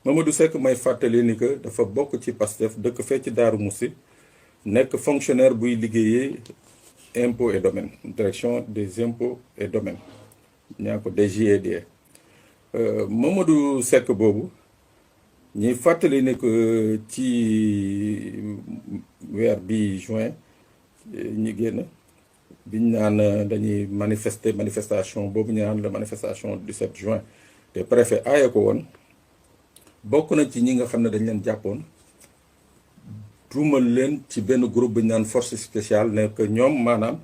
Mamadou Seck may fàttali ni que dafa bokk ci Pastef dëkk fee ci Daaru Musi nekk fonctionnaire buy liggéeyee impôts et domaines direction des impôts et domaines ñaa ko DGID. Mamadou Seck boobu ñuy fàttali ni que ci weer bi juin ñi génn biñ naan dañuy manifestation boobu ñu naan la manifestation du 7 juin te préfet aaye ko woon. bokk na ci ñi nga xam ne dañ leen jàppoon tuumal leen ci benn groupe bi ñu naan force spéciale ne que ñoom maanaam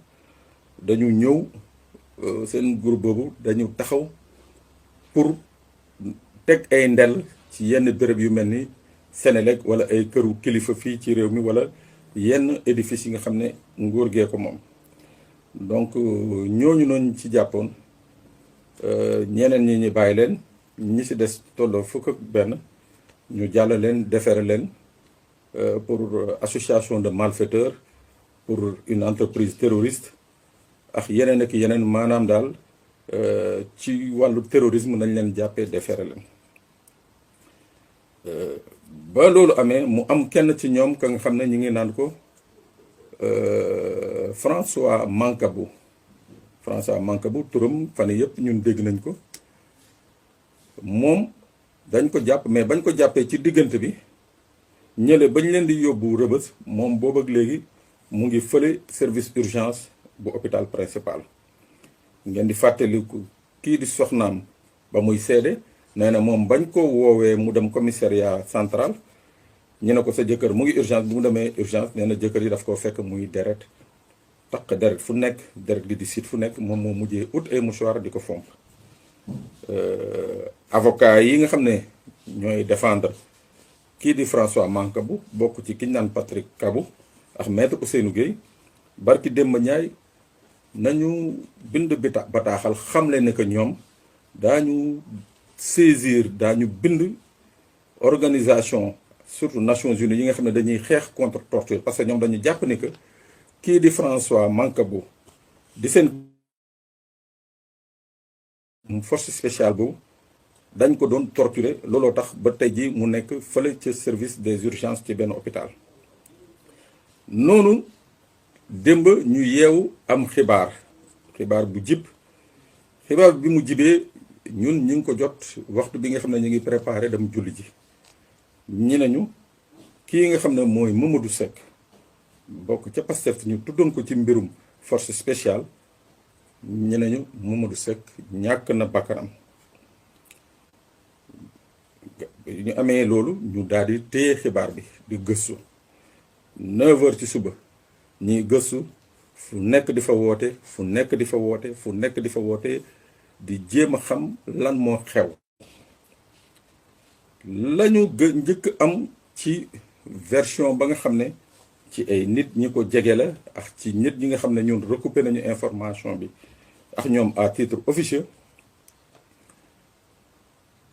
dañu ñëw seen groupe boobu dañu taxaw pour teg ay ndel ci yenn béréb yu mel ni Sénélec wala ay këru kilifa fii ci réew mi wala yenn édifices yi nga xam ne nguur gee ko moom. donc ñooñu noonu ci jàppoon ñeneen ñi ñu bàyyi leen. ñi ci des tolloo fukk ak benn ñu jàll leen defere leen pour association de malfaiteurs pour une entreprise terroriste ak yeneen ak yeneen maanaam daal ci wàllu terrorisme nañ leen jàppee defere leen. ba loolu amee mu am kenn ci ñoom ka nga xam ne ñi ngi naan ko François Mancabou turam fan yëpp ñun dégg nañ ko. moom dañ ko jàpp mais bañ ko jàppee ci diggante bi ñële bañ leen di yóbbu Rëbës moom boobu ak léegi mu ngi fële service urgence bu hôpital principal. ngeen di fàttaliku kii di soxnaam ba muy seede nee na moom bañ ko woowee mu dem commissariat central ñu ne ko sa jëkkër mu ngi urgence bi mu demee urgence nee na jëkkër yi daf koo fekk muy deret taq deret fu nekk deret gi di siit fu nekk moom moo mujjee ut ay mouchoir di ko fomp. avocat yi nga xam ne ñooy défendre kii di François Mancabou bokk ci ki ñu naan Patrick Kabou ak maître Ousseynou Gueye barki Demba Ndiaye nañu bind bataaxal xamle ne que ñoom daañu saisir daañu bind organisation surtout Nations Unies yi nga xam ne dañuy xeex contre torture parce que ñoom dañu jàpp ni que kii di François Mancabou di seen force spéciale boobu dañ ko doon torturer looloo tax ba tey ji mu nekk fële ci service des urgences ci benn hôpital. noonu démb ñu yeewu am xibaar bu jib xibaar bi mu jibee ñun ñi ngi ko jot waxtu bi nga xam ne ñu ngi préparé dem julli ji ñi nañu kii nga xam ne mooy Mamadou Seck bokk ca Pastef ñu tuddoon ko ci mbirum force spéciale ñi nañu Mamadou Seck ñàkk na bakkanam. ñu amee loolu ñu daal di téye xibaar bi di gëstu 9h ci suba ñuy gëstu fu nekk di fa woote di jéem a xam lan moo xew. lañu njëkk am ci version ba nga xam ne ci ay nit ñi ko jege la ak ci nit ñi nga xam ne ñun recoupé nañu information bi ak ñoom à titre officieux.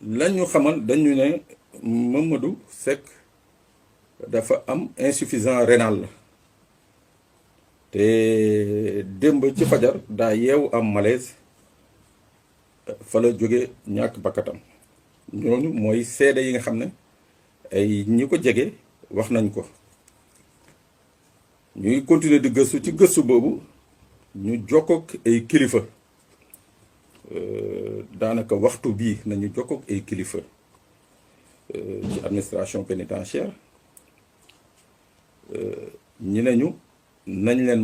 lañu xamal dañu ne Mamadou Seck dafa am insuffisance rénale la te démb ci fajar daa yeewu am malaise fa la jóge ñàkk bakkatam ñooñu mooy seede yi nga xam ne ay ñi ko jege wax nañ ko. ñuy continuer di gëstu ci gëstu boobu ñu jokkook ay kilifa daanaka waxtu bii nañu jokkook ay kilifa ci administration pénitentiaire ñi nañu nañ leen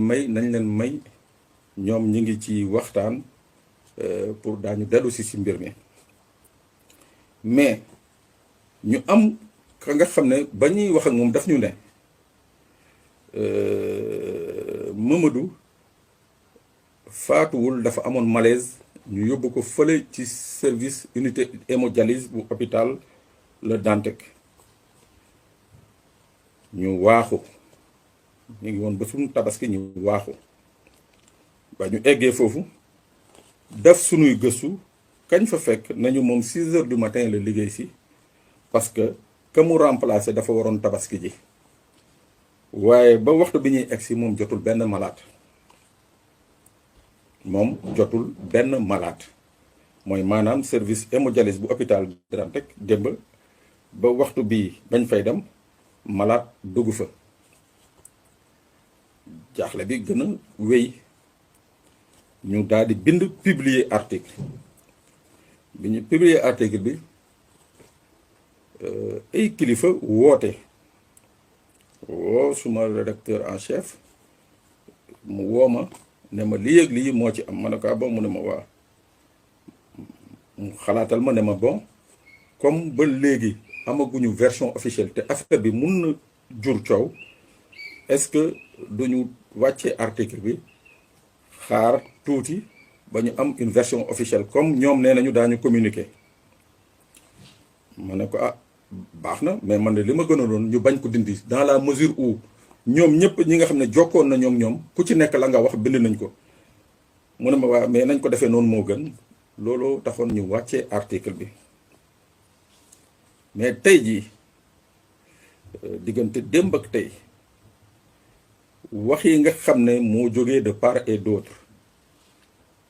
may ñoom ñi ngi ci waxtaan pour daañu dellu si mbir mi mais ñu am ka nga xam ne ba ñuy wax ak moom daf ñu ne Mamadou faatuwul dafa amoon malaise ñu yóbbu ko fële ci service unité hémodialyse bu hôpital Le Dantec ñu waaxu ñu ngi woon ba suñu tabaski ñu waaxu ba ñu eggee foofu def suñuy gëstu kañ fa fekk nañu moom 6h du matin la liggéey si parce que mu remplacé dafa waroon tabaski ji waaye ba waxtu bi ñuy egg si moom jotul benn malade moom jotul benn malade mooy maanaam service hémodialyse bu hôpital Dantec démb ba waxtu bii bañ fay dem malade dugg fa. jaaxle bi gën a wéy ñu daal di bind publier article bi ñu publier article bi ay kilifa woote woo suma rédacteur en chef mu woo ma ne ma lii ak lii moo ci am ma ne ko bon mu ne ma waa mu xalaatal ma ne ma bon comme ba léegi amaguñu version officielle te affaire bi mun na jur coow est-ce que duñu wàccee article bi xaar tuuti ba ñu am une version officielle comme ñoom nee nañu daañu communiquer ma ne ko baax na mais man de li ma gënaloon ñu bañ ko dindi dans la mesure où ñoom ñëpp ñi nga xam ne jokkoon na ñoom ku ci nekk la nga wax bind nañ ko mu ne ma waa mais nañ ko defee noonu moo gën looloo taxoon ñu wàccee article bi mais tey jii diggante démb ak tey wax yi nga xam ne moo jógee de part et d'autre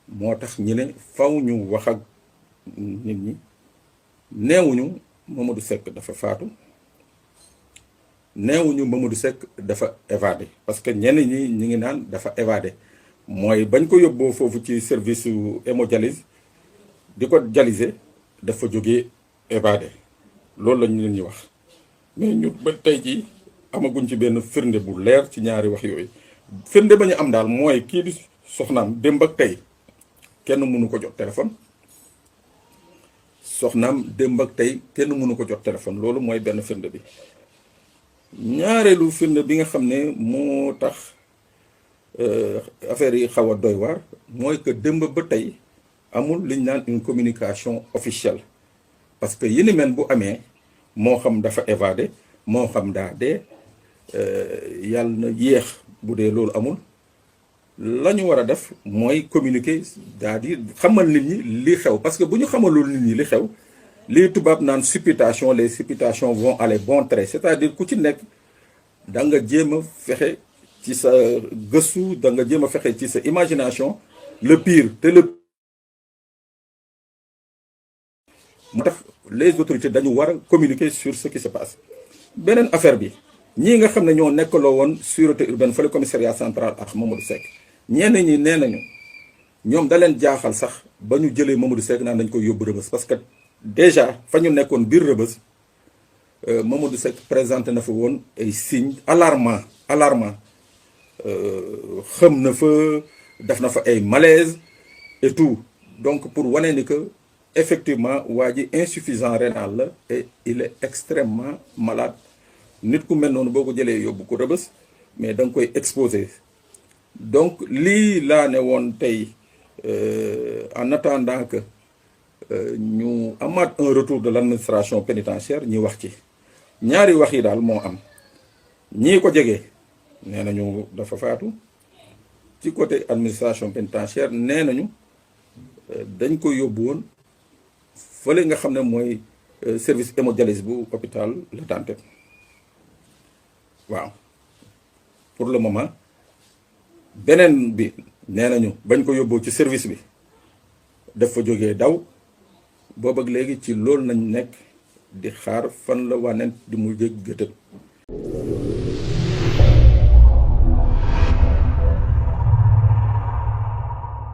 moo tax ñu ne faw ñu wax ak nit ñi neewuñu Mamadou Seck dafa faatu neewuñu Mamadou Seck dafa évadé parce que ñenn ñi ñi ngi naan dafa évadé mooy bañ ko yóbboo foofu ci service hémodialyse di ko dialyser dafa jógee évadé loolu la ñu leen ñu wax mais ñu ba tey jii amaguñ ci benn firnde bu leer ci ñaari wax yooyu firnde ba ñu am daal mooy kii di soxnaam démb ak tey kenn mënu ko jot téléphone soxnaam démb ak tey kenn mënu ko jot téléphone loolu mooy benn firnde bi ñaareelu firnde bi nga xam ne moo tax affaire yi xaw a doy waar mooy que démb ba tey amul liñ naan une communication officielle parce que yi ni mel bu amee moo xam dafa évadé moo xam daa dee yàlla na yéex bu dee loolu amul la ñu war a def mooy communiquer c'est-à-dire xamal nit ñi li xew parce que bu ñu xamalul nit ñi li xew lii tubaab naan supputation les supputations vont aller bon train c'est-à-dire ku ci nekk da nga jéem a fexe ci sa gëstu da nga jéem a fexe ci sa imagination le pire te le moo tax les autorités dañu war a communiquer sur ce qui se passe beneen affaire bi ñii nga xam ne ñoo nekkaloo woon sûreté urbaine fële commissariat central ak Mamadou Seck ñenn ñi nee nañu ñoom da leen jaaxal sax ba ñu jëlee Mamadou Seck naan dañ koy yóbbu Rebeuss parce que déjà fa ñu nekkoon biir Rebeuss Mamadou Seck présenté na fa woon ay signes alarmant xam na fa def na fa ay malaise et tout donc pour wane ni que effectivement waa ji insuffisant rénal la et il est extrêmement malade nit ku mel noonu boo ko jëlee yóbbu ko Rebeuss mais da nga koy exposé donc lii laa ne woon tey en attendant que ñu amaat un retour de l'administration pénitentiaire ñi wax ci ñaari wax yi daal moo am ñii ko jege nee nañu dafa faatu ci côté administration pénitentiaire nee nañu dañ ko yóbbu woon fële nga xam ne mooy service hémodialyse bu hôpital Le Dantec waaw pour le moment beneen bi nee nañu bañ ko yóbboo ci service bi dafa jógee daw boobu ak léegi ci loolu nañ nekk di xaar fan la wànnent di mu jëg gëtëm